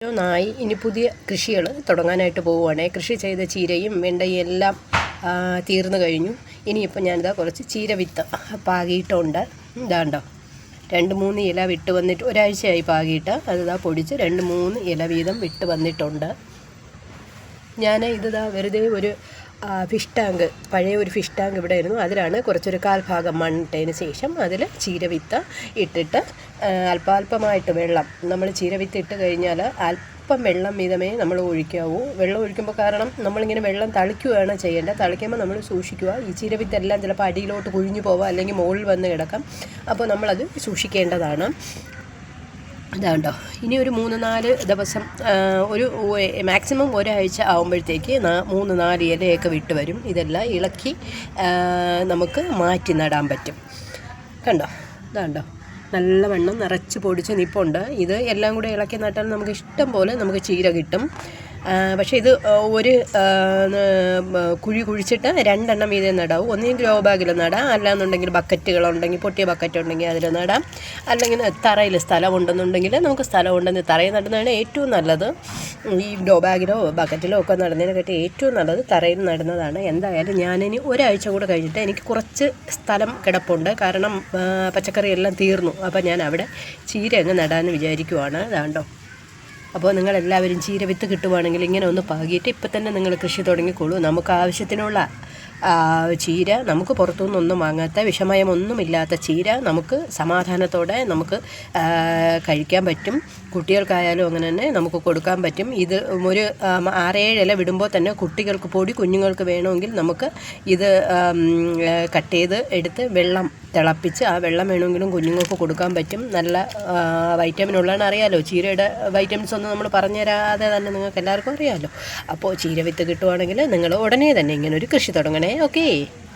നായി ഇനി പുതിയ കൃഷികൾ തുടങ്ങാനായിട്ട് പോവുകയാണ്. കൃഷി ചെയ്ത ചീരയും വെണ്ടയും എല്ലാം തീർന്നു കഴിഞ്ഞു. ഇനിയിപ്പോൾ ഞാനിതാ കുറച്ച് ചീര വിത്ത് പാകിയിട്ടുണ്ട്. ഇതാണ്ടോ 2-3 ഇല വിട്ട് വന്നിട്ട് ഒരാഴ്ചയായി പാകിയിട്ട് അതിതാ പൊടിച്ച് 2-3 ഇല വീതം വിട്ട് വന്നിട്ടുണ്ട്. ഞാൻ ഇതിതാ വെറുതെ ഒരു ഫിഷ് ടാങ്ക്, പഴയ ഒരു ഫിഷ് ടാങ്ക് ഇവിടെ ആയിരുന്നു, അതിലാണ് കുറച്ചൊരു 1/4 ഭാഗം മണ്ണിട്ടതിന് ശേഷം അതിൽ ചീരവിത്ത് ഇട്ടിട്ട് അല്പാൽപമായിട്ട് വെള്ളം, നമ്മൾ ചീരവിത്ത് ഇട്ട് കഴിഞ്ഞാൽ അല്പം വെള്ളം വീതമേ നമ്മൾ ഒഴിക്കാവൂ. വെള്ളം ഒഴിക്കുമ്പോൾ കാരണം നമ്മളിങ്ങനെ വെള്ളം തളിക്കുകയാണ് ചെയ്യേണ്ടത്. തളിക്കുമ്പോൾ നമ്മൾ സൂക്ഷിക്കുക, ഈ ചീരവിത്തെല്ലാം ചിലപ്പോൾ അടിയിലോട്ട് കുഴിഞ്ഞു പോവാം, അല്ലെങ്കിൽ മുകളിൽ വന്ന് കിടക്കാം. അപ്പോൾ നമ്മളത് സൂക്ഷിക്കേണ്ടതാണ്. ഇതാണ്ടോ ഇനി ഒരു 3-4 ദിവസം, ഒരു മാക്സിമം ഒരാഴ്ച ആകുമ്പോഴത്തേക്ക് 3-4 ഇലയൊക്കെ വിട്ട് വരും. ഇതെല്ലാം ഇളക്കി നമുക്ക് മാറ്റി നടാൻ പറ്റും. കണ്ടോ, ഇതാണ്ടോ നല്ലവണ്ണം നിറച്ച് പൊടിച്ച് നിപ്പുണ്ട്. ഇത് എല്ലാം കൂടെ ഇളക്കി നട്ടാൽ നമുക്ക് ഇഷ്ടം പോലെ നമുക്ക് ചീര കിട്ടും. പക്ഷേ ഇത് ഒരു കുഴി കുഴിച്ചിട്ട് 2 എണ്ണം വീതം നടാവും. ഒന്നെങ്കിൽ ഗ്രോ ബാഗിൽ നടാം, അല്ലാന്നുണ്ടെങ്കിൽ ബക്കറ്റുകളുണ്ടെങ്കിൽ, പൊട്ടിയ ബക്കറ്റ് ഉണ്ടെങ്കിൽ അതിൽ നടാം. അല്ലെങ്കിൽ തറയിൽ സ്ഥലം ഉണ്ടെന്നുണ്ടെങ്കിൽ, നമുക്ക് സ്ഥലം ഉണ്ടെങ്കിൽ തറയിൽ നടുന്നതാണ് ഏറ്റവും നല്ലത്. ഈ ഗ്രോ ബാഗിലോ ബക്കറ്റിലോ ഒക്കെ നടുന്നതിനെക്കാട്ടി ഏറ്റവും നല്ലത് തറയിൽ നടുന്നതാണ്. എന്തായാലും ഞാനിനി ഒരാഴ്ച കൂടെ കഴിഞ്ഞിട്ട്, എനിക്ക് കുറച്ച് സ്ഥലം കിടപ്പുണ്ട്, കാരണം പച്ചക്കറി എല്ലാം തീർന്നു. അപ്പോൾ ഞാൻ അവിടെ ചീര അങ്ങ് നടാമെന്ന് വിചാരിക്കുവാണ്. അതാണ്ടോ. അപ്പോൾ നിങ്ങളെല്ലാവരും ചീര വിത്ത് കിട്ടുവാണെങ്കിൽ ഇങ്ങനെ ഒന്ന് പാകിയിട്ട് ഇപ്പം തന്നെ നിങ്ങൾ കൃഷി തുടങ്ങിക്കോളൂ. നമുക്ക് ആവശ്യത്തിനുള്ള ചീര, നമുക്ക് പുറത്തുനിന്നൊന്നും വാങ്ങാത്ത, വിഷമയമൊന്നുമില്ലാത്ത ചീര നമുക്ക് സമാധാനത്തോടെ നമുക്ക് കഴിക്കാൻ പറ്റും. കുട്ടികൾക്കായാലും അങ്ങനെ തന്നെ നമുക്ക് കൊടുക്കാൻ പറ്റും. ഇത് ഒരു 6-7 ഇല വിടുമ്പോൾ തന്നെ കുട്ടികൾക്ക്, കുഞ്ഞുങ്ങൾക്ക് വേണമെങ്കിൽ നമുക്ക് ഇത് കട്ട് ചെയ്ത് എടുത്ത് വെള്ളം തിളപ്പിച്ച് ആ വെള്ളം വേണമെങ്കിലും കുഞ്ഞുങ്ങൾക്ക് കൊടുക്കാൻ പറ്റും. നല്ല വൈറ്റമിൻ ഉള്ളതാണ്, അറിയാമല്ലോ. ചീരയുടെ വൈറ്റമിൻസ് ഒന്നും നമ്മൾ പറഞ്ഞു തരാതെ തന്നെ നിങ്ങൾക്ക് എല്ലാവർക്കും അറിയാമല്ലോ. അപ്പോൾ ചീര വിത്ത് കിട്ടുവാണെങ്കിൽ നിങ്ങൾ ഉടനെ തന്നെ ഇങ്ങനെ ഒരു കൃഷി തുടങ്ങണേ. ഓക്കേ.